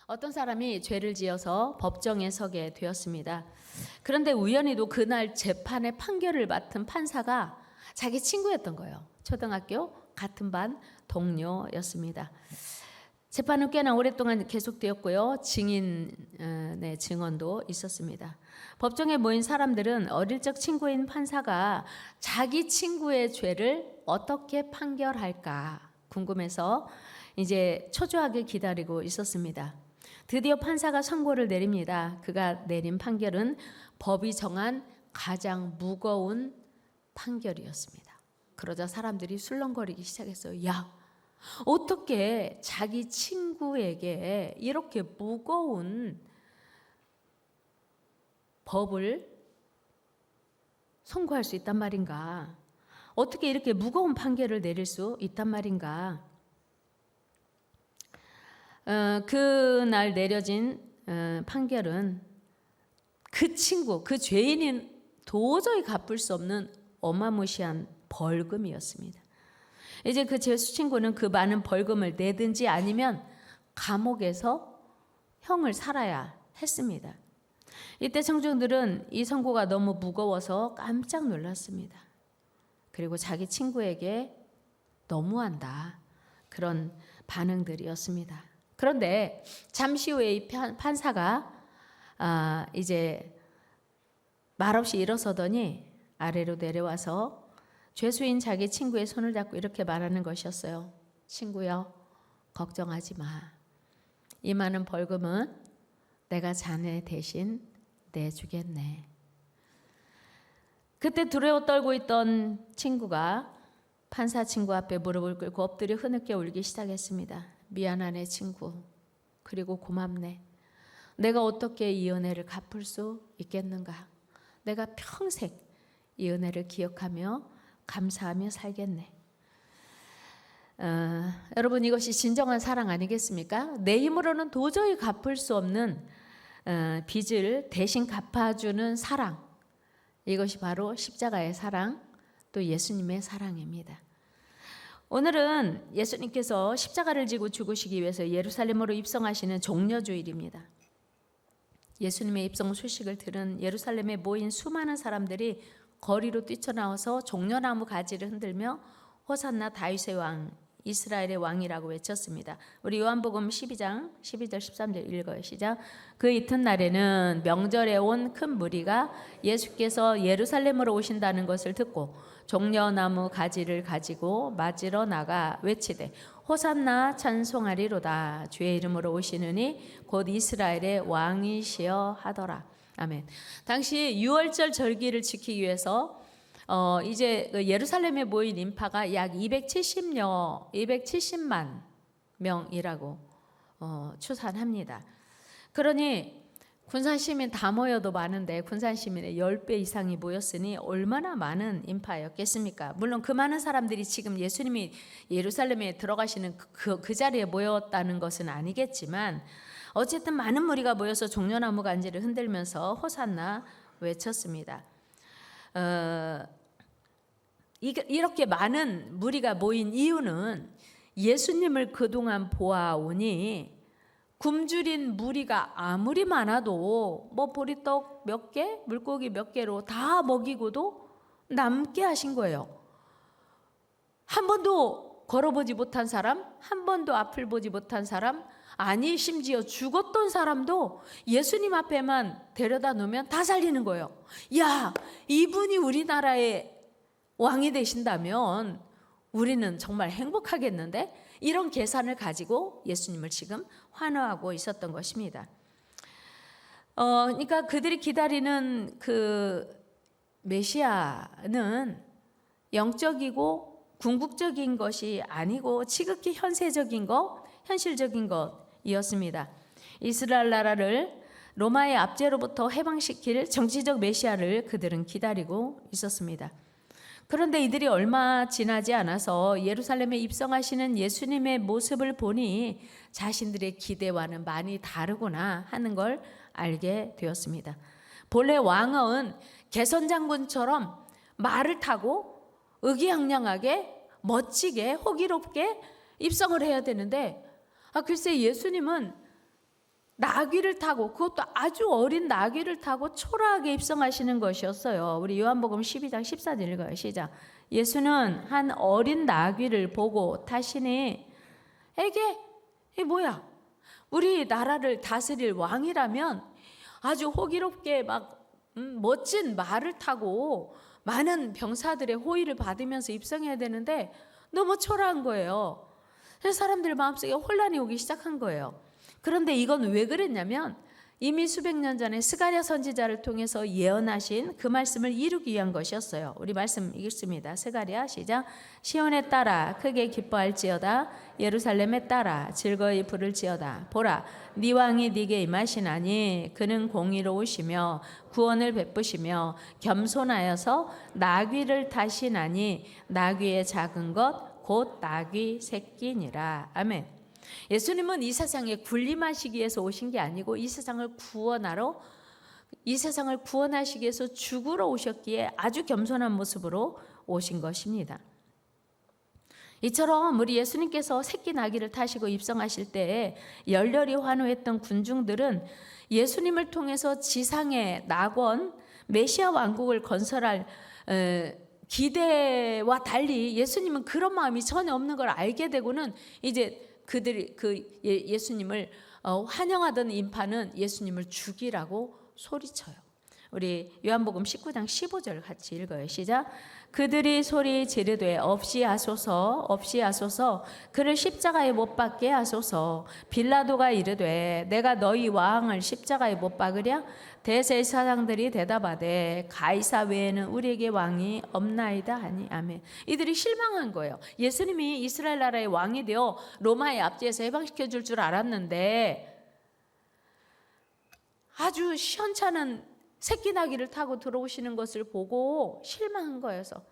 어떤 사람이 죄를 지어서 법정에 서게 되었습니다. 그런데 우연히도 그날 재판의 판결을 맡은 판사가 자기 친구였던 거예요. 초등학교 같은 반 동료였습니다. 재판은 꽤나 오랫동안 계속되었고요. 증인의 증언도 있었습니다. 법정에 모인 사람들은 어릴 적 친구인 판사가 자기 친구의 죄를 어떻게 판결할까 궁금해서 이제 초조하게 기다리고 있었습니다. 드디어 판사가 선고를 내립니다. 그가 내린 판결은 법이 정한 가장 무거운 판결이었습니다. 그러자 사람들이 술렁거리기 시작했어요. 야, 어떻게 자기 친구에게 이렇게 무거운 법을 선고할 수 있단 말인가? 어떻게 이렇게 무거운 판결을 내릴 수 있단 말인가? 그날 내려진 판결은 그 친구, 그 죄인인 도저히 갚을 수 없는 어마무시한 벌금이었습니다. 이제 그 죄수 친구는 그 많은 벌금을 내든지 아니면 감옥에서 형을 살아야 했습니다. 이때 청중들은 이 선고가 너무 무거워서 깜짝 놀랐습니다. 그리고 자기 친구에게 너무한다, 그런 반응들이었습니다. 그런데 잠시 후에 이 판사가 이제 말없이 일어서더니 아래로 내려와서 죄수인 자기 친구의 손을 잡고 이렇게 말하는 것이었어요. 친구여, 걱정하지 마. 이 많은 벌금은 내가 자네 대신 내주겠네. 그때 두려워 떨고 있던 친구가 판사 친구 앞에 무릎을 꿇고 엎드려 흐느껴 울기 시작했습니다. 미안하네 친구. 그리고 고맙네. 내가 어떻게 이 은혜를 갚을 수 있겠는가. 내가 평생 이 은혜를 기억하며 감사하며 살겠네. 여러분, 이것이 진정한 사랑 아니겠습니까? 내 힘으로는 도저히 갚을 수 없는 빚을 대신 갚아주는 사랑. 이것이 바로 십자가의 사랑, 또 예수님의 사랑입니다. 오늘은 예수님께서 십자가를 지고 죽으시기 위해서 예루살렘으로 입성하시는 종려주일입니다. 예수님의 입성 소식을 들은 예루살렘에 모인 수많은 사람들이 거리로 뛰쳐나와서 종려나무 가지를 흔들며 호산나 다윗의 왕, 이스라엘의 왕이라고 외쳤습니다. 우리 요한복음 12장 12절 13절 읽어요. 시작. 그 이튿날에는 명절에 온 큰 무리가 예수께서 예루살렘으로 오신다는 것을 듣고 종려나무 가지를 가지고 맞으러 나가 외치되 호산나 찬송하리로다. 주의 이름으로 오시느니 곧 이스라엘의 왕이시여 하더라. 아멘. 당시 유월절 절기를 지키기 위해서 이제 예루살렘에 모인 인파가 약 270만 명이라고 추산합니다. 그러니 군산 시민 다 모여도 많은데 군산 시민의 10배 이상이 모였으니 얼마나 많은 인파였겠습니까? 물론 그 많은 사람들이 지금 예수님이 예루살렘에 들어가시는 그 자리에 모였다는 것은 아니겠지만 어쨌든 많은 무리가 모여서 종려나무 간지를 흔들면서 호산나 외쳤습니다. 이렇게 많은 무리가 모인 이유는 예수님을 그동안 보아오니 굶주린 무리가 아무리 많아도 뭐 보리떡 몇 개, 물고기 몇 개로 다 먹이고도 남게 하신 거예요. 한 번도 걸어보지 못한 사람, 한 번도 앞을 보지 못한 사람, 아니 심지어 죽었던 사람도 예수님 앞에만 데려다 놓으면 다 살리는 거예요. 야, 이분이 우리나라의 왕이 되신다면 우리는 정말 행복하겠는데? 이런 계산을 가지고 예수님을 지금 환호하고 있었던 것입니다. 그러니까 그들이 기다리는 그 메시아는 영적이고 궁극적인 것이 아니고 지극히 현세적인 것, 현실적인 것이었습니다. 이스라엘 나라를 로마의 압제로부터 해방시킬 정치적 메시아를 그들은 기다리고 있었습니다. 그런데 이들이 얼마 지나지 않아서 예루살렘에 입성하시는 예수님의 모습을 보니 자신들의 기대와는 많이 다르구나 하는 걸 알게 되었습니다. 본래 왕은 개선장군처럼 말을 타고 의기양양하게 멋지게 호기롭게 입성을 해야 되는데 글쎄 예수님은 나귀를 타고, 그것도 아주 어린 나귀를 타고 초라하게 입성하시는 것이었어요. 우리 요한복음 12장 14절 읽어요. 시작. 예수는 한 어린 나귀를 보고 타시니, 에게 이 뭐야? 우리 나라를 다스릴 왕이라면 아주 호기롭게 막 멋진 말을 타고 많은 병사들의 호의를 받으면서 입성해야 되는데 너무 초라한 거예요. 그래서 사람들 마음속에 혼란이 오기 시작한 거예요. 그런데 이건 왜 그랬냐면 이미 수백 년 전에 스가랴 선지자를 통해서 예언하신 그 말씀을 이루기 위한 것이었어요. 우리 말씀 읽습니다. 스가랴 시작. 시온에 따라 크게 기뻐할지어다. 예루살렘에 따라 즐거이 부를지어다. 보라, 네 왕이 네게 임하시나니 그는 공의로우시며 구원을 베푸시며 겸손하여서 나귀를 타시나니 나귀의 작은 것 곧 나귀 새끼니라. 아멘. 예수님은 이 세상에 군림하시기 위해서 오신 게 아니고 이 세상을 구원하시기 위해서 죽으러 오셨기에 아주 겸손한 모습으로 오신 것입니다. 이처럼 우리 예수님께서 새끼 나귀를 타시고 입성하실 때 열렬히 환호했던 군중들은 예수님을 통해서 지상의 낙원 메시아 왕국을 건설할 기대와 달리 예수님은 그런 마음이 전혀 없는 걸 알게 되고는 이제 그들이 예수님을 환영하던 인파는 예수님을 죽이라고 소리쳐요. 우리 요한복음 19장 15절 같이 읽어요. 시작. 그들이 소리 지르되 없이 하소서 그를 십자가에 못 박게 하소서. 빌라도가 이르되 내가 너희 왕을 십자가에 못 박으랴? 대제사장들이 대답하되 가이사 외에는 우리에게 왕이 없나이다 하니. 아멘. 이들이 실망한 거예요. 예수님이 이스라엘 나라의 왕이 되어 로마의 압제에서 해방시켜 줄 줄 알았는데 아주 시원찮은 새끼 나귀를 타고 들어오시는 것을 보고 실망한 거여서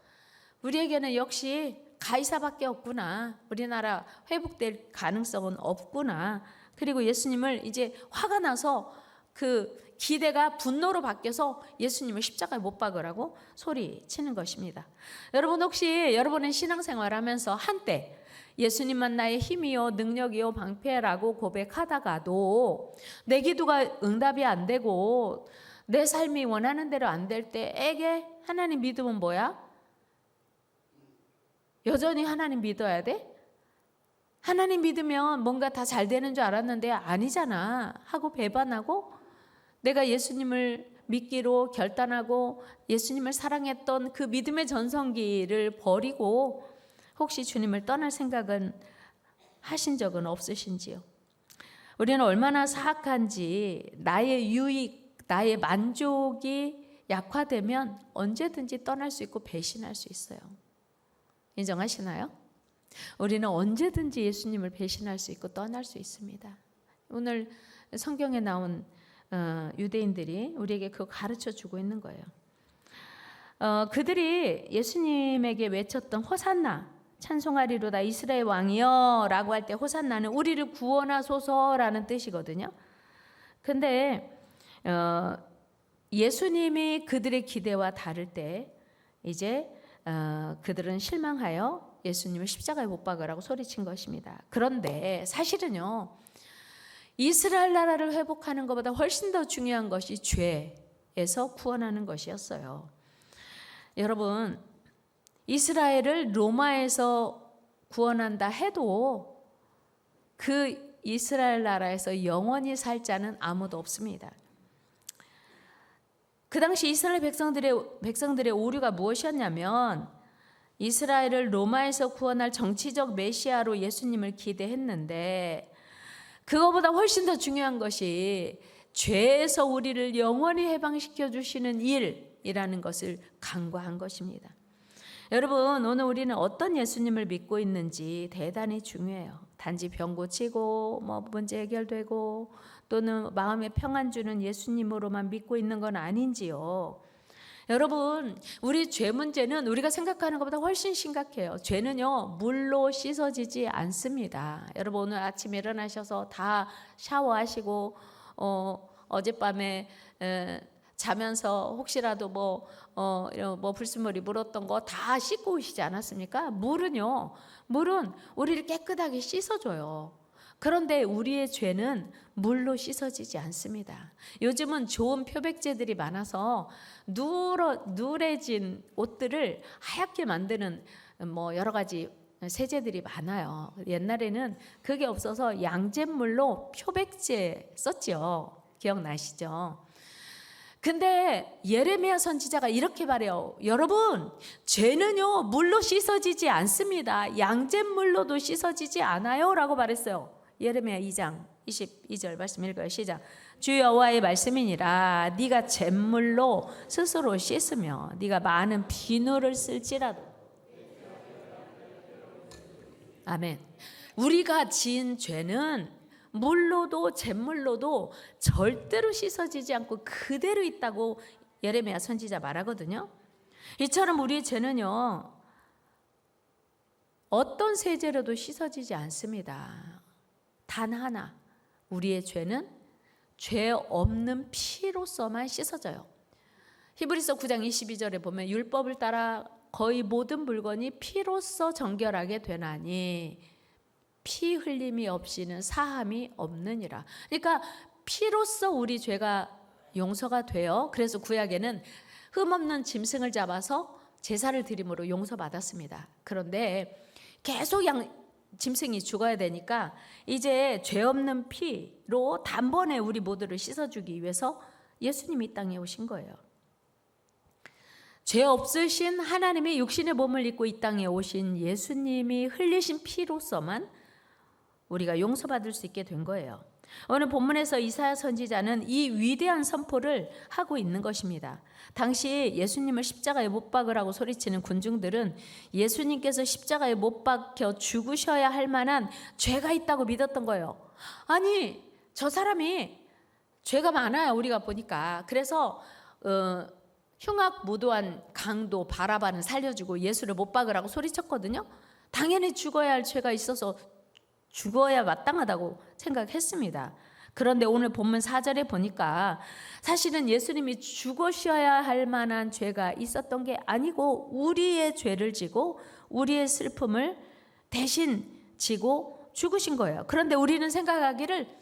우리에게는 역시 가이사밖에 없구나. 우리나라 회복될 가능성은 없구나. 그리고 예수님을 이제 화가 나서 그 기대가 분노로 바뀌어서 예수님을 십자가에 못 박으라고 소리치는 것입니다. 여러분 혹시 여러분의 신앙생활 하면서 한때 예수님만 나의 힘이요 능력이요 방패라고 고백하다가도 내 기도가 응답이 안 되고 내 삶이 원하는 대로 안 될 때에게 하나님 믿음은 뭐야? 여전히 하나님 믿어야 돼? 하나님 믿으면 뭔가 다 잘 되는 줄 알았는데 아니잖아 하고 배반하고 내가 예수님을 믿기로 결단하고 예수님을 사랑했던 그 믿음의 전성기를 버리고 혹시 주님을 떠날 생각은 하신 적은 없으신지요? 우리는 얼마나 사악한지 나의 유익 나의 만족이 약화되면 언제든지 떠날 수 있고 배신할 수 있어요. 인정하시나요? 우리는 언제든지 예수님을 배신할 수 있고 떠날 수 있습니다. 오늘 성경에 나온 유대인들이 우리에게 그거 가르쳐 주고 있는 거예요. 그들이 예수님에게 외쳤던 호산나 찬송하리로다 이스라엘 왕이여 라고 할 때 호산나는 우리를 구원하소서라는 뜻이거든요. 근데 예수님이 그들의 기대와 다를 때 이제 그들은 실망하여 예수님을 십자가에 못 박으라고 소리친 것입니다. 그런데 사실은요 이스라엘 나라를 회복하는 것보다 훨씬 더 중요한 것이 죄에서 구원하는 것이었어요. 여러분 이스라엘을 로마에서 구원한다 해도 그 이스라엘 나라에서 영원히 살 자는 아무도 없습니다. 그 당시 이스라엘 백성들의 오류가 무엇이었냐면 이스라엘을 로마에서 구원할 정치적 메시아로 예수님을 기대했는데 그거보다 훨씬 더 중요한 것이 죄에서 우리를 영원히 해방시켜 주시는 일이라는 것을 간과한 것입니다. 여러분 오늘 우리는 어떤 예수님을 믿고 있는지 대단히 중요해요. 단지 병 고치고 문제 해결되고 또는 마음에 평안 주는 예수님으로만 믿고 있는 건 아닌지요. 여러분 우리 죄 문제는 우리가 생각하는 것보다 훨씬 심각해요. 죄는요 물로 씻어지지 않습니다. 여러분 오늘 아침에 일어나셔서 다 샤워하시고 어젯밤에 자면서 혹시라도 뭐 불순물이 묻었던 거 다 씻고 오시지 않았습니까? 물은 우리를 깨끗하게 씻어줘요. 그런데 우리의 죄는 물로 씻어지지 않습니다. 요즘은 좋은 표백제들이 많아서 누래진 옷들을 하얗게 만드는 여러 가지 세제들이 많아요. 옛날에는 그게 없어서 양잿물로 표백제 썼죠. 기억나시죠? 근데 예레미야 선지자가 이렇게 말해요. 여러분, 죄는요 물로 씻어지지 않습니다. 양잿물로도 씻어지지 않아요 라고 말했어요. 예레미야 2장 22절 말씀 읽어요. 시작. 주 여호와의 말씀이니라. 네가 잿물로 스스로 씻으며 네가 많은 비누를 쓸지라도. 아멘. 우리가 지은 죄는 물로도 잿물로도 절대로 씻어지지 않고 그대로 있다고 예레미야 선지자 말하거든요. 이처럼 우리의 죄는요 어떤 세제로도 씻어지지 않습니다. 단 하나, 우리의 죄는 죄 없는 피로서만 씻어져요. 히브리서 9장 22절에 보면 율법을 따라 거의 모든 물건이 피로써 정결하게 되나니 피 흘림이 없이는 사함이 없느니라. 그러니까 피로써 우리 죄가 용서가 돼요. 그래서 구약에는 흠없는 짐승을 잡아서 제사를 드림으로 용서받았습니다. 그런데 계속 짐승이 죽어야 되니까 이제 죄 없는 피로 단번에 우리 모두를 씻어주기 위해서 예수님이 이 땅에 오신 거예요. 죄 없으신 하나님의 육신의 몸을 입고 이 땅에 오신 예수님이 흘리신 피로서만 우리가 용서받을 수 있게 된 거예요. 오늘 본문에서 이사야 선지자는 이 위대한 선포를 하고 있는 것입니다. 당시 예수님을 십자가에 못 박으라고 소리치는 군중들은 예수님께서 십자가에 못 박혀 죽으셔야 할 만한 죄가 있다고 믿었던 거예요. 아니, 저 사람이 죄가 많아요, 우리가 보니까. 그래서 흉악무도한 강도 바라바는 살려주고 예수를 못 박으라고 소리쳤거든요. 당연히 죽어야 할 죄가 있어서 죽어야 마땅하다고 생각했습니다. 그런데 오늘 본문 4절에 보니까 사실은 예수님이 죽으셔야 할 만한 죄가 있었던 게 아니고 우리의 죄를 지고 우리의 슬픔을 대신 지고 죽으신 거예요. 그런데 우리는 생각하기를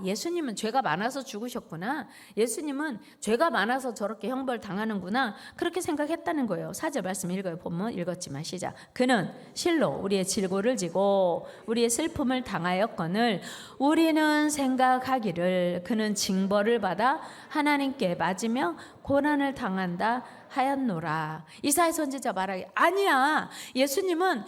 예수님은 죄가 많아서 죽으셨구나. 예수님은 죄가 많아서 저렇게 형벌 당하는구나. 그렇게 생각했다는 거예요. 4절 말씀 읽어요. 본문 읽었지만 시작. 그는 실로 우리의 질고를 지고 우리의 슬픔을 당하였거늘 우리는 생각하기를 그는 징벌을 받아 하나님께 맞으며 고난을 당한다 하였노라. 이사야 선지자 말하기 아니야. 예수님은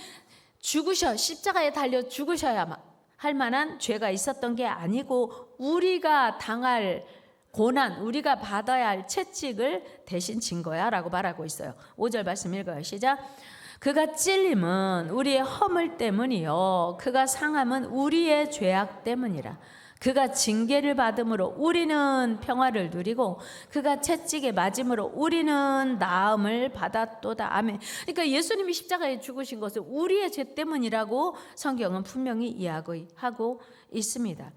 십자가에 달려 죽으셔야 할 만한 죄가 있었던 게 아니고 우리가 당할 고난, 우리가 받아야 할 채찍을 대신 진 거야 라고 말하고 있어요. 5절 말씀 읽어요. 시작. 그가 찔림은 우리의 허물 때문이요 그가 상함은 우리의 죄악 때문이라. 그가 징계를 받음으로 우리는 평화를 누리고 그가 채찍에 맞음으로 우리는 나음을 받았도다. 아멘. 그러니까 예수님이 십자가에 죽으신 것은 우리의 죄 때문이라고 성경은 분명히 이야기하고 있습니다.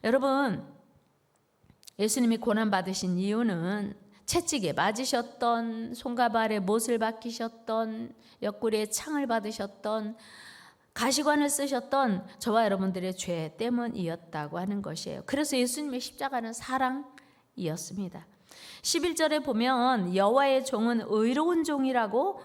여러분, 예수님이 고난받으신 이유는 채찍에 맞으셨던, 손과 발에 못을 박히셨던, 옆구리에 창을 받으셨던, 가시관을 쓰셨던 저와 여러분들의 죄 때문이었다고 하는 것이에요. 그래서 예수님의 십자가는 사랑이었습니다. 11절에 보면 여호와의 종은 의로운 종이라고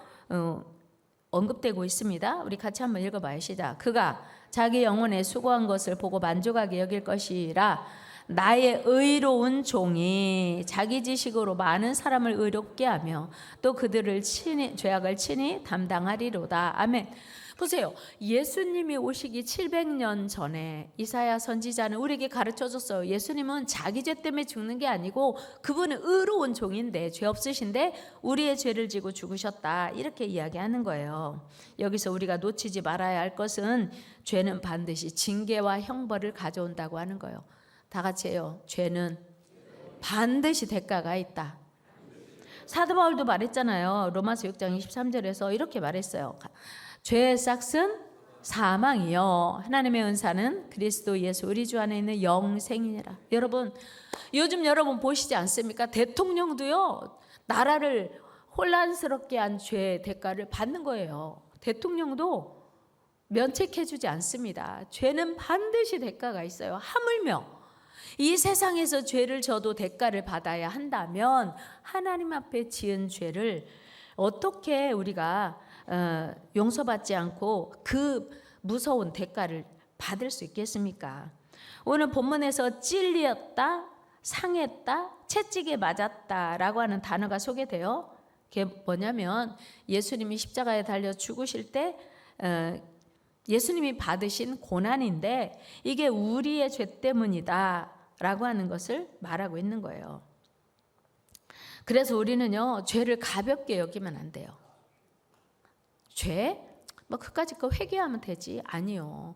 언급되고 있습니다. 우리 같이 한번 읽어봐요. 시작. 그가 자기 영혼에 수고한 것을 보고 만족하게 여길 것이라. 나의 의로운 종이 자기 지식으로 많은 사람을 의롭게 하며 또 그들을 죄악을 친히 담당하리로다. 아멘. 보세요. 예수님이 오시기 700년 전에 이사야 선지자는 우리에게 가르쳐줬어요. 예수님은 자기 죄 때문에 죽는 게 아니고 그분은 의로운 종인데 죄 없으신데 우리의 죄를 지고 죽으셨다. 이렇게 이야기하는 거예요. 여기서 우리가 놓치지 말아야 할 것은 죄는 반드시 징계와 형벌을 가져온다고 하는 거예요. 다 같이 해요. 죄는 반드시 대가가 있다. 사도 바울도 말했잖아요. 로마서 6장 23절에서 이렇게 말했어요. 죄의 싹은 사망이요 하나님의 은사는 그리스도 예수 우리 주 안에 있는 영생이니라. 여러분, 요즘 여러분 보시지 않습니까? 대통령도요 나라를 혼란스럽게 한 죄의 대가를 받는 거예요. 대통령도 면책해주지 않습니다. 죄는 반드시 대가가 있어요. 하물며 이 세상에서 죄를 져도 대가를 받아야 한다면 하나님 앞에 지은 죄를 어떻게 우리가 용서받지 않고 그 무서운 대가를 받을 수 있겠습니까? 오늘 본문에서 찔렸다, 상했다, 채찍에 맞았다라고 하는 단어가 소개돼요. 그게 뭐냐면 예수님이 십자가에 달려 죽으실 때 예수님이 받으신 고난인데 이게 우리의 죄 때문이다 라고 하는 것을 말하고 있는 거예요. 그래서 우리는요, 죄를 가볍게 여기면 안 돼요. 죄? 뭐 그까짓 거 회개하면 되지? 아니요.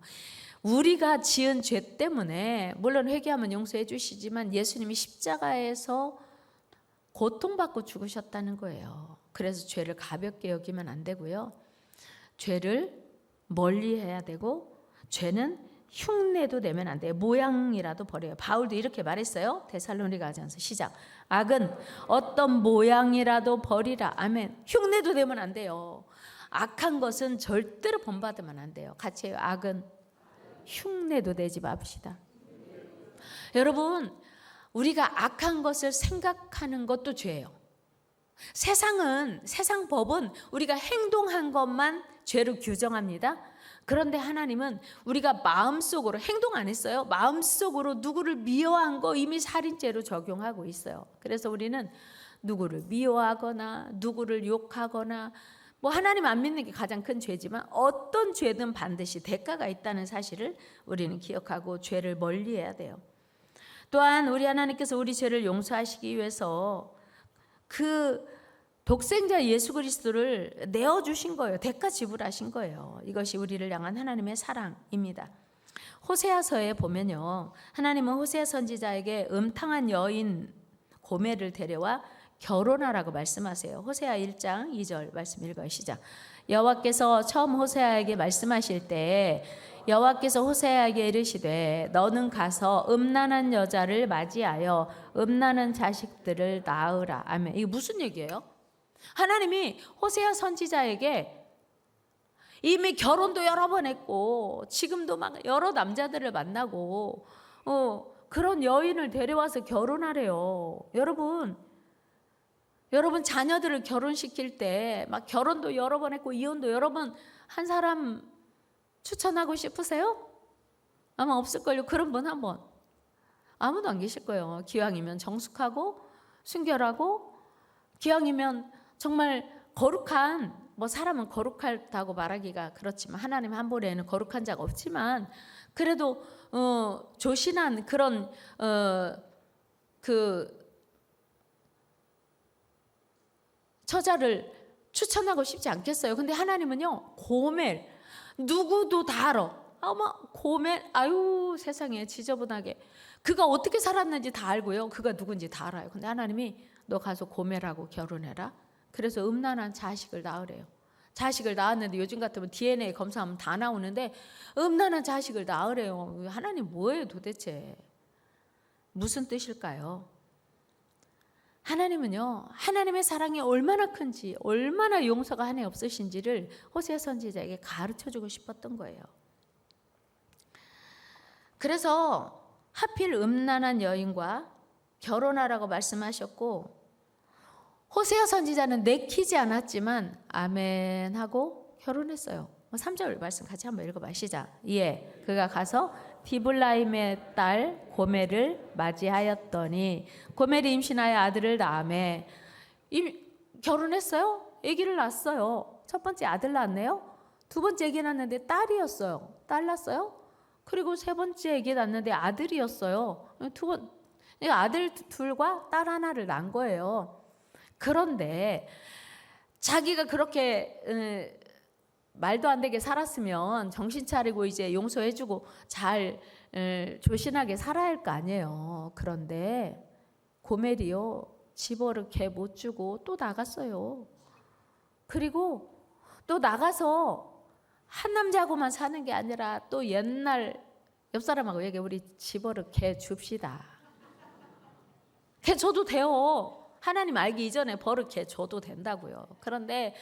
우리가 지은 죄 때문에 물론 회개하면 용서해 주시지만 예수님이 십자가에서 고통받고 죽으셨다는 거예요. 그래서 죄를 가볍게 여기면 안 되고요. 죄를 멀리해야 되고 죄는 흉내도 내면 안 돼요. 모양이라도 버려요. 바울도 이렇게 말했어요. 데살로니가전서 시작. 악은 어떤 모양이라도 버리라. 아멘. 흉내도 내면 안 돼요. 악한 것은 절대로 본받으면 안 돼요. 같이 해요. 악은 흉내도 내지 맙시다. 여러분, 우리가 악한 것을 생각하는 것도 죄예요. 세상 법은 우리가 행동한 것만 죄로 규정합니다. 그런데 하나님은 우리가 마음속으로 행동 안 했어요. 마음속으로 누구를 미워한 거 이미 살인죄로 적용하고 있어요. 그래서 우리는 누구를 미워하거나 누구를 욕하거나 뭐 하나님 안 믿는 게 가장 큰 죄지만 어떤 죄든 반드시 대가가 있다는 사실을 우리는 기억하고 죄를 멀리해야 돼요. 또한 우리 하나님께서 우리 죄를 용서하시기 위해서 그 독생자 예수 그리스도를 내어주신 거예요. 대가 지불하신 거예요. 이것이 우리를 향한 하나님의 사랑입니다. 호세아서에 보면요, 하나님은 호세아 선지자에게 음탕한 여인 고멜을 데려와 결혼하라고 말씀하세요. 호세아 1장 2절 말씀 읽어요. 시작. 여호와께서 처음 호세아에게 말씀하실 때 여호와께서 호세아에게 이르시되 너는 가서 음란한 여자를 맞이하여 음란한 자식들을 낳으라. 아멘. 이게 무슨 얘기예요? 하나님이 호세아 선지자에게 이미 결혼도 여러 번 했고 지금도 막 여러 남자들을 만나고 그런 여인을 데려와서 결혼하래요. 여러분 자녀들을 결혼시킬 때 막 결혼도 여러 번 했고 이혼도 여러 번 한 사람 추천하고 싶으세요? 아마 없을걸요. 그런 분 한번 아무도 안 계실 거예요. 기왕이면 정숙하고 순결하고 기왕이면 정말 거룩한, 뭐 사람은 거룩하다고 말하기가 그렇지만 하나님 한 볼에는 거룩한 자가 없지만 그래도 조신한 그런 그 처자를 추천하고 싶지 않겠어요. 근데 하나님은요, 고멜 누구도 다 알아. 아마 고멜 아유 세상에 지저분하게 그가 어떻게 살았는지 다 알고요. 그가 누군지 다 알아요. 근데 하나님이 너 가서 고멜하고 결혼해라. 그래서 음란한 자식을 낳으래요. 자식을 낳았는데 요즘 같으면 DNA 검사하면 다 나오는데 음란한 자식을 낳으래요. 하나님 뭐예요 도대체? 무슨 뜻일까요? 하나님은요, 하나님의 사랑이 얼마나 큰지, 얼마나 용서가 한해 없으신지를 호세아 선지자에게 가르쳐주고 싶었던 거예요. 그래서 하필 음란한 여인과 결혼하라고 말씀하셨고 호세아 선지자는 내키지 않았지만 아멘 하고 결혼했어요. 3절 말씀 같이 한번 읽어봐. 시작. 예, 그가 가서 디블라임의 딸 고멜을 맞이하였더니 고멜이 임신하여 아들을 낳으매 결혼했어요. 아기를 낳았어요. 첫 번째 아들 낳았네요. 두 번째 아기 낳았는데 딸이었어요. 딸 낳았어요. 그리고 세 번째 아기 낳았는데 아들이었어요. 아들 둘과 딸 하나를 낳은 거예요. 그런데 자기가 그렇게 말도 안 되게 살았으면 정신 차리고 이제 용서해주고 잘 조신하게 살아야 할 거 아니에요. 그런데 고멜이요, 집어를 개 못 주고 또 나갔어요. 그리고 또 나가서 한 남자하고만 사는 게 아니라 또 옛날 옆 사람하고 얘기해. 우리 집어를 개 줍시다. 개 줘도 돼요. 하나님 알기 이전에 버릇 개 줘도 된다고요. 그런데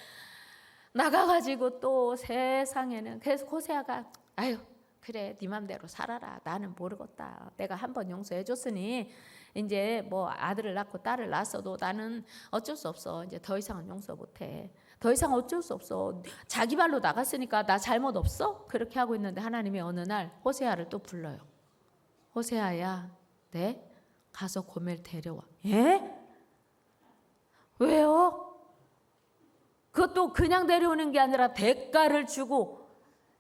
나가가지고 또 세상에는, 그래서 호세아가 아유 그래 네 맘대로 살아라. 나는 모르겠다. 내가 한번 용서해줬으니 이제 뭐 아들을 낳고 딸을 낳았어도 나는 어쩔 수 없어. 이제 더 이상은 용서 못해. 더 이상 어쩔 수 없어. 자기 발로 나갔으니까 나 잘못 없어? 그렇게 하고 있는데 하나님이 어느 날 호세아를 또 불러요. 호세아야, 네? 가서 고멜 데려와. 예? 왜요? 그것도 그냥 데려오는 게 아니라 대가를 주고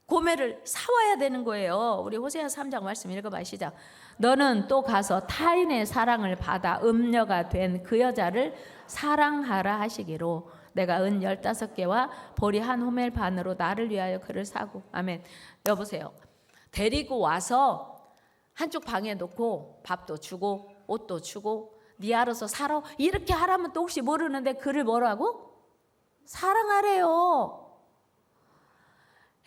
고멜을 사와야 되는 거예요. 우리 호세아 3장 말씀 읽어봐 시작. 너는 또 가서 타인의 사랑을 받아 음녀가 된 그 여자를 사랑하라 하시기로 내가 은 15개와 보리 한 호멜 반으로 나를 위하여 그를 사고. 아멘. 여보세요. 데리고 와서 한쪽 방에 놓고 밥도 주고 옷도 주고 네 알아서 살아 이렇게 하라면 또 혹시 모르는데 그를 뭐라고? 사랑하래요.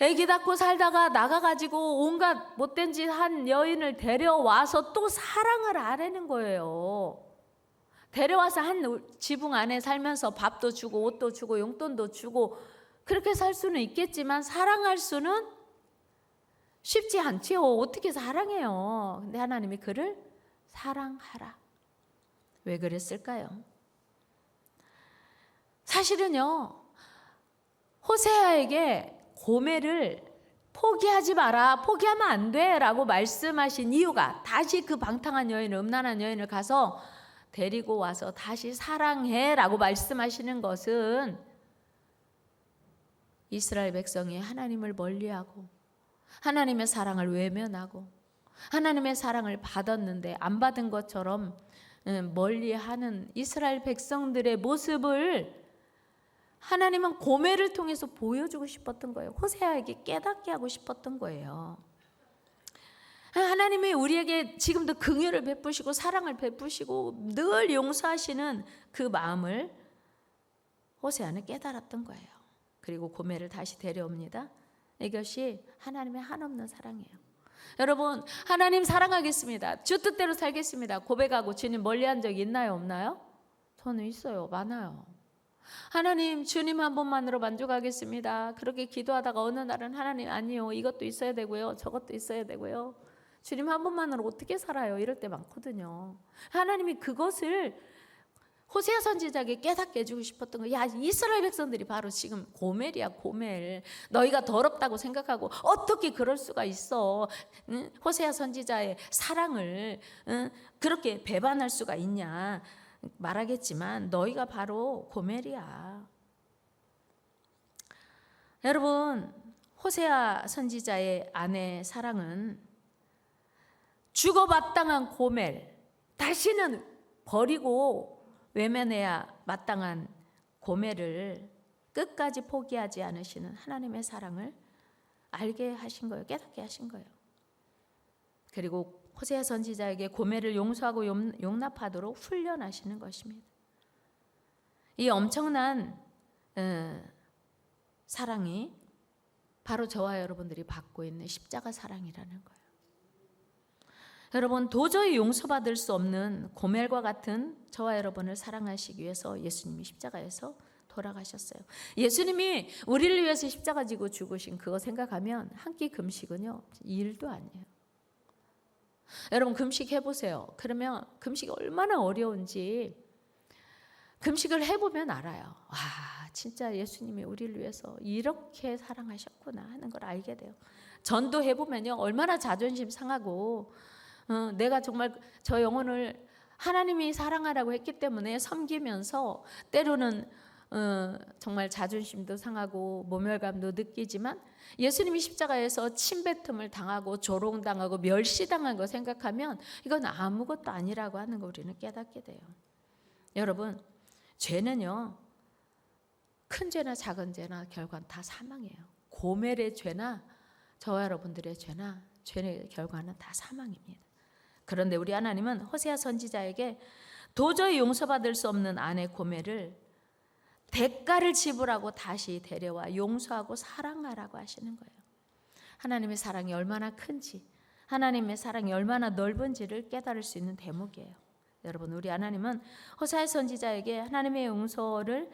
애기 낳고 살다가 나가가지고 온갖 못된 짓 한 여인을 데려와서 또 사랑을 하라는 거예요. 데려와서 한 지붕 안에 살면서 밥도 주고 옷도 주고 용돈도 주고 그렇게 살 수는 있겠지만 사랑할 수는 쉽지 않지요. 어떻게 사랑해요? 근데 하나님이 그를 사랑하라. 왜 그랬을까요? 사실은요, 호세아에게 고멜을 포기하지 마라, 포기하면 안 돼 라고 말씀하신 이유가 다시 그 방탕한 여인, 음란한 여인을 가서 데리고 와서 다시 사랑해 라고 말씀하시는 것은 이스라엘 백성이 하나님을 멀리하고 하나님의 사랑을 외면하고 하나님의 사랑을 받았는데 안 받은 것처럼 멀리하는 이스라엘 백성들의 모습을 하나님은 고멜을 통해서 보여주고 싶었던 거예요. 호세아에게 깨닫게 하고 싶었던 거예요. 하나님이 우리에게 지금도 긍휼을 베푸시고 사랑을 베푸시고 늘 용서하시는 그 마음을 호세아는 깨달았던 거예요. 그리고 고멜을 다시 데려옵니다. 이것이 하나님의 한없는 사랑이에요. 여러분, 하나님 사랑하겠습니다. 주 뜻대로 살겠습니다. 고백하고 주님 멀리한 적이 있나요, 없나요? 저는 있어요. 많아요. 하나님, 주님 한 분만으로 만족하겠습니다. 그렇게 기도하다가 어느 날은 하나님 아니요, 이것도 있어야 되고요, 저것도 있어야 되고요. 주님 한 분만으로 어떻게 살아요? 이럴 때 많거든요. 하나님이 그것을 호세아 선지자에게 깨닫게 해주고 싶었던 거예요. 야, 이스라엘 백성들이 바로 지금 고멜이야, 고멜. 너희가 더럽다고 생각하고 어떻게 그럴 수가 있어? 호세아 선지자의 사랑을 그렇게 배반할 수가 있냐? 말하겠지만 너희가 바로 고멜이야. 여러분, 호세아 선지자의 아내 사랑은 죽어마땅한 고멜, 다시는 버리고 외면해야 마땅한 고멜을 끝까지 포기하지 않으시는 하나님의 사랑을 알게 하신 거예요. 깨닫게 하신 거예요. 그리고 호세아 선지자에게 고멜을 용서하고 용납하도록 훈련하시는 것입니다. 이 엄청난 사랑이 바로 저와 여러분들이 받고 있는 십자가 사랑이라는 거예요. 여러분, 도저히 용서받을 수 없는 고멜과 같은 저와 여러분을 사랑하시기 위해서 예수님이 십자가에서 돌아가셨어요. 예수님이 우리를 위해서 십자가 지고 죽으신 그거 생각하면 한 끼 금식은요, 일도 아니에요. 여러분, 금식 해보세요. 그러면 금식이 얼마나 어려운지 금식을 해보면 알아요. 와, 진짜 예수님이 우리를 위해서 이렇게 사랑하셨구나 하는 걸 알게 돼요. 전도 해보면요, 얼마나 자존심 상하고 내가 정말 저 영혼을 하나님이 사랑하라고 했기 때문에 섬기면서 때로는 정말 자존심도 상하고 모멸감도 느끼지만 예수님이 십자가에서 침뱉음을 당하고 조롱당하고 멸시당한 거 생각하면 이건 아무것도 아니라고 하는 거 우리는 깨닫게 돼요. 여러분, 죄는요, 큰 죄나 작은 죄나 결과는 다 사망이에요. 고멜의 죄나 저와 여러분들의 죄나 죄의 결과는 다 사망입니다. 그런데 우리 하나님은 호세아 선지자에게 도저히 용서받을 수 없는 아내 고멜을 대가를 지불하고 다시 데려와 용서하고 사랑하라고 하시는 거예요. 하나님의 사랑이 얼마나 큰지, 하나님의 사랑이 얼마나 넓은지를 깨달을 수 있는 대목이에요. 여러분, 우리 하나님은 호세아 선지자에게 하나님의 용서를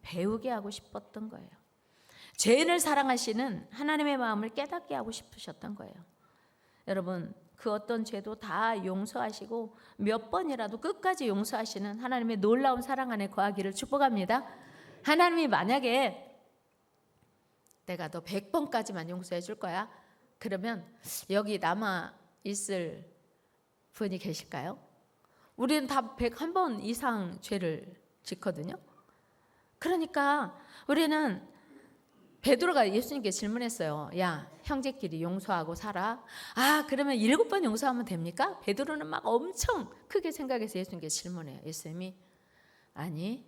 배우게 하고 싶었던 거예요. 죄인을 사랑하시는 하나님의 마음을 깨닫게 하고 싶으셨던 거예요. 여러분, 그 어떤 죄도 다 용서하시고 몇 번이라도 끝까지 용서하시는 하나님의 놀라운 사랑 안에 거하기를 축복합니다. 하나님이 만약에 내가 너 100번까지만 용서해 줄 거야, 그러면 여기 남아 있을 분이 계실까요? 우리는 다 101번 이상 죄를 짓거든요. 그러니까 우리는, 베드로가 예수님께 질문했어요. 야, 형제끼리 용서하고 살아. 아, 그러면 7번 용서하면 됩니까? 베드로는 막 엄청 크게 생각해서 예수님께 질문해요. 예수님이 아니,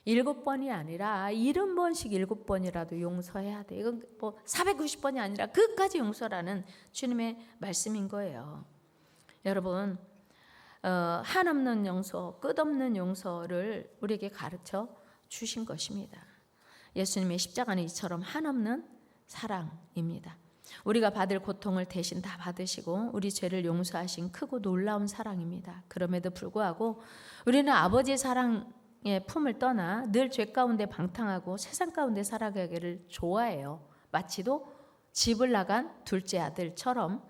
7번이 아니라 70번씩 7번이라도 용서해야 돼. 이건 뭐 490번이 아니라 끝까지 용서라는 주님의 말씀인 거예요. 여러분, 한없는 용서, 끝없는 용서를 우리에게 가르쳐 주신 것입니다. 예수님의 십자가는 이처럼 한없는 사랑입니다. 우리가 받을 고통을 대신 다 받으시고 우리 죄를 용서하신 크고 놀라운 사랑입니다. 그럼에도 불구하고 우리는 아버지의 사랑의 품을 떠나 늘 죄 가운데 방탕하고 세상 가운데 살아가기를 좋아해요. 마치도 집을 나간 둘째 아들처럼.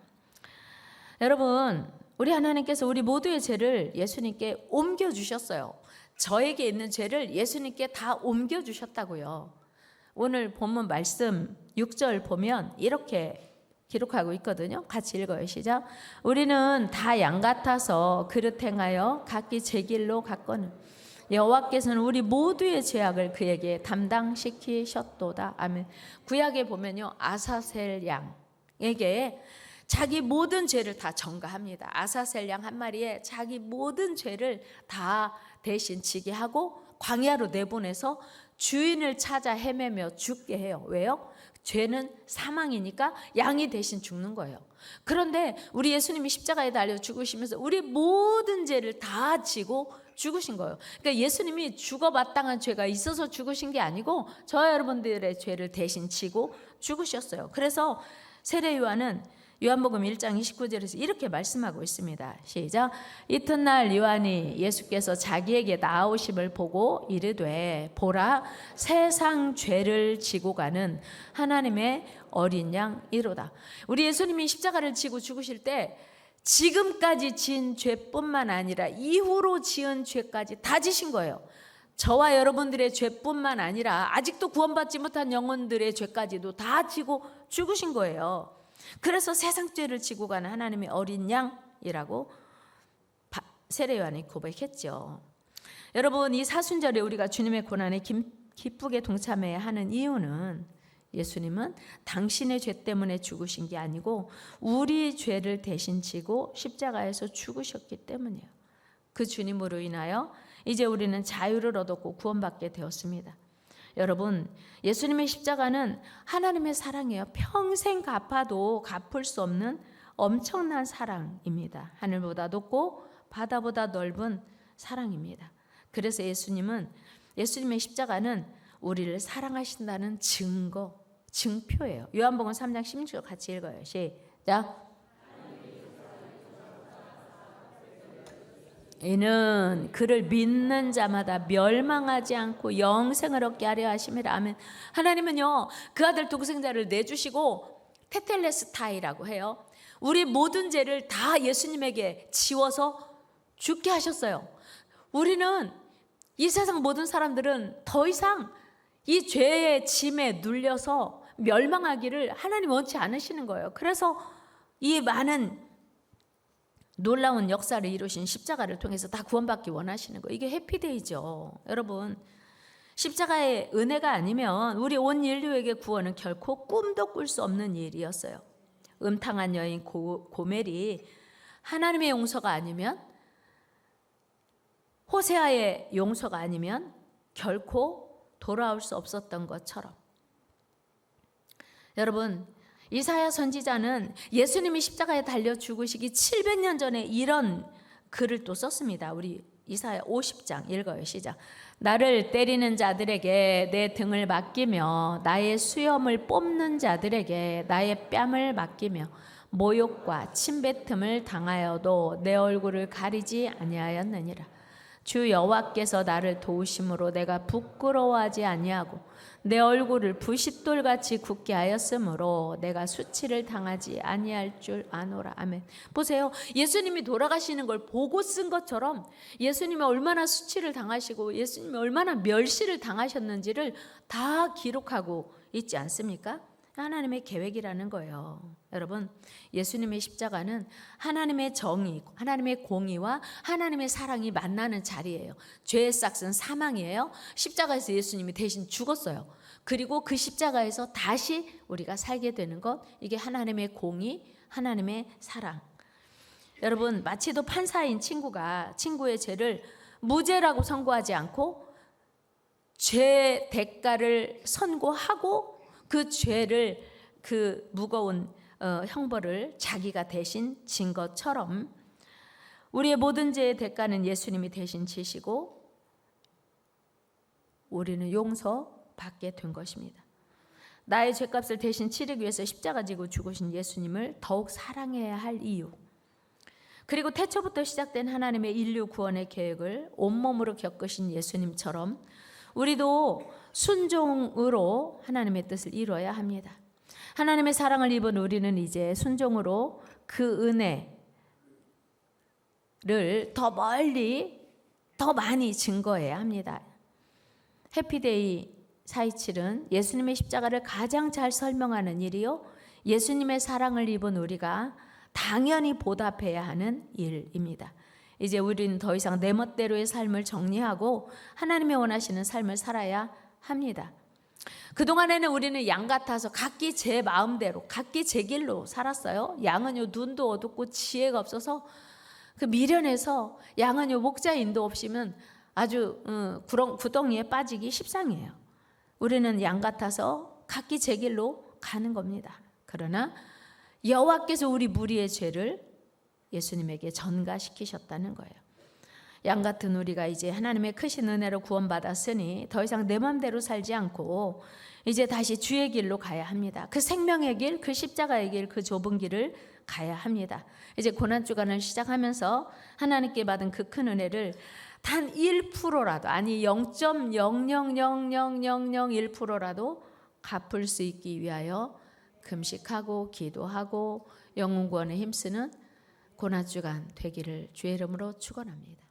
여러분, 우리 하나님께서 우리 모두의 죄를 예수님께 옮겨주셨어요. 저에게 있는 죄를 예수님께 다 옮겨주셨다고요. 오늘 본문 말씀 6절 보면 이렇게 기록하고 있거든요. 같이 읽어요. 시작. 우리는 다 양 같아서 그릇 행하여 각기 제 길로 갔거늘 여호와께서는 우리 모두의 죄악을 그에게 담당시키셨도다. 아멘. 구약에 보면요, 아사셀 양에게 자기 모든 죄를 다 전가합니다. 아사셀 양 한 마리에 자기 모든 죄를 다 대신 지게 하고 광야로 내보내서 주인을 찾아 헤매며 죽게 해요. 왜요? 죄는 사망이니까 양이 대신 죽는 거예요. 그런데 우리 예수님이 십자가에 달려 죽으시면서 우리 모든 죄를 다 지고 죽으신 거예요. 그러니까 예수님이 죽어 마땅한 죄가 있어서 죽으신 게 아니고 저와 여러분들의 죄를 대신 지고 죽으셨어요. 그래서 세례 요한은 요한복음 1장 29절에서 이렇게 말씀하고 있습니다. 시작. 이튿날 요한이 예수께서 자기에게 나아오심을 보고 이르되 보라, 세상 죄를 지고 가는 하나님의 어린 양이로다. 우리 예수님이 십자가를 지고 죽으실 때 지금까지 지은 죄뿐만 아니라 이후로 지은 죄까지 다 지신 거예요. 저와 여러분들의 죄뿐만 아니라 아직도 구원받지 못한 영혼들의 죄까지도 다 지고 죽으신 거예요. 그래서 세상 죄를 지고 가는 하나님의 어린 양이라고 세례 요한이 고백했죠. 여러분, 이 사순절에 우리가 주님의 고난에 기쁘게 동참해야 하는 이유는 예수님은 당신의 죄 때문에 죽으신 게 아니고 우리 죄를 대신 지고 십자가에서 죽으셨기 때문이에요. 그 주님으로 인하여 이제 우리는 자유를 얻었고 구원받게 되었습니다. 여러분, 예수님의 십자가는 하나님의 사랑이에요. 평생 갚아도 갚을 수 없는 엄청난 사랑입니다. 하늘보다 높고 바다보다 넓은 사랑입니다. 그래서 예수님의 십자가는 우리를 사랑하신다는 증표예요. 요한복음 3장 16절 같이 읽어요. 시작. 이는 그를 믿는 자마다 멸망하지 않고 영생을 얻게 하려 하심이라. 아멘. 하나님은요, 그 아들 독생자를 내주시고 테텔레스타이라고 해요. 우리 모든 죄를 다 예수님에게 지워서 죽게 하셨어요. 우리는, 이 세상 모든 사람들은 더 이상 이 죄의 짐에 눌려서 멸망하기를 하나님 원치 않으시는 거예요. 그래서 이 많은 놀라운 역사를 이루신 십자가를 통해서 다 구원받기 원하시는 거예요. 이게 해피데이죠. 여러분, 십자가의 은혜가 아니면 우리 온 인류에게 구원은 결코 꿈도 꿀 수 없는 일이었어요. 음탕한 여인 고멜이 하나님의 용서가 아니면, 호세아의 용서가 아니면 결코 돌아올 수 없었던 것처럼, 여러분, 이사야 선지자는 예수님이 십자가에 달려 죽으시기 700년 전에 이런 글을 또 썼습니다. 우리 이사야 50장 읽어요. 시작. 나를 때리는 자들에게 내 등을 맡기며 나의 수염을 뽑는 자들에게 나의 뺨을 맡기며 모욕과 침뱉음을 당하여도 내 얼굴을 가리지 아니하였느니라. 주 여호와께서 나를 도우심으로 내가 부끄러워하지 아니하고 내 얼굴을 부싯돌같이 굳게 하였으므로 내가 수치를 당하지 아니할 줄 아노라. 아멘. 보세요. 예수님이 돌아가시는 걸 보고 쓴 것처럼 예수님이 얼마나 수치를 당하시고 예수님이 얼마나 멸시를 당하셨는지를 다 기록하고 있지 않습니까? 하나님의 계획이라는 거예요. 여러분, 예수님의 십자가는 하나님의 정의, 하나님의 공의와 하나님의 사랑이 만나는 자리예요. 죄의 싹은 사망이에요. 십자가에서 예수님이 대신 죽었어요. 그리고 그 십자가에서 다시 우리가 살게 되는 것, 이게 하나님의 공의, 하나님의 사랑. 여러분, 마치도 판사인 친구가 친구의 죄를 무죄라고 선고하지 않고 죄 대가를 선고하고 그 죄를, 그 무거운 형벌을 자기가 대신 진 것처럼 우리의 모든 죄의 대가는 예수님이 대신 지시고 우리는 용서받게 된 것입니다. 나의 죄값을 대신 치르기 위해서 십자가 지고 죽으신 예수님을 더욱 사랑해야 할 이유, 그리고 태초부터 시작된 하나님의 인류 구원의 계획을 온몸으로 겪으신 예수님처럼 우리도 순종으로 하나님의 뜻을 이루어야 합니다. 하나님의 사랑을 입은 우리는 이제 순종으로 그 은혜를 더 멀리, 더 많이 증거해야 합니다. 해피데이 427은 예수님의 십자가를 가장 잘 설명하는 일이요, 예수님의 사랑을 입은 우리가 당연히 보답해야 하는 일입니다. 이제 우리는 더 이상 내 멋대로의 삶을 정리하고 하나님이 원하시는 삶을 살아야 합니다. 그동안에는 우리는 양 같아서 각기 제 마음대로, 각기 제 길로 살았어요. 양은요 눈도 어둡고 지혜가 없어서 그 미련해서 양은요 목자 인도 없이면 아주 구덩이에 빠지기 십상이에요. 우리는 양 같아서 각기 제 길로 가는 겁니다. 그러나 여호와께서 우리 무리의 죄를 예수님에게 전가시키셨다는 거예요. 양 같은 우리가 이제 하나님의 크신 은혜로 구원받았으니 더 이상 내 마음대로 살지 않고 이제 다시 주의 길로 가야 합니다. 그 생명의 길, 그 십자가의 길, 그 좁은 길을 가야 합니다. 이제 고난주간을 시작하면서 하나님께 받은 그 큰 은혜를 단 1%라도, 아니 0.0000001%라도 갚을 수 있기 위하여 금식하고 기도하고 영혼 구원에 힘쓰는 고난주간 되기를 주의 이름으로 축원합니다.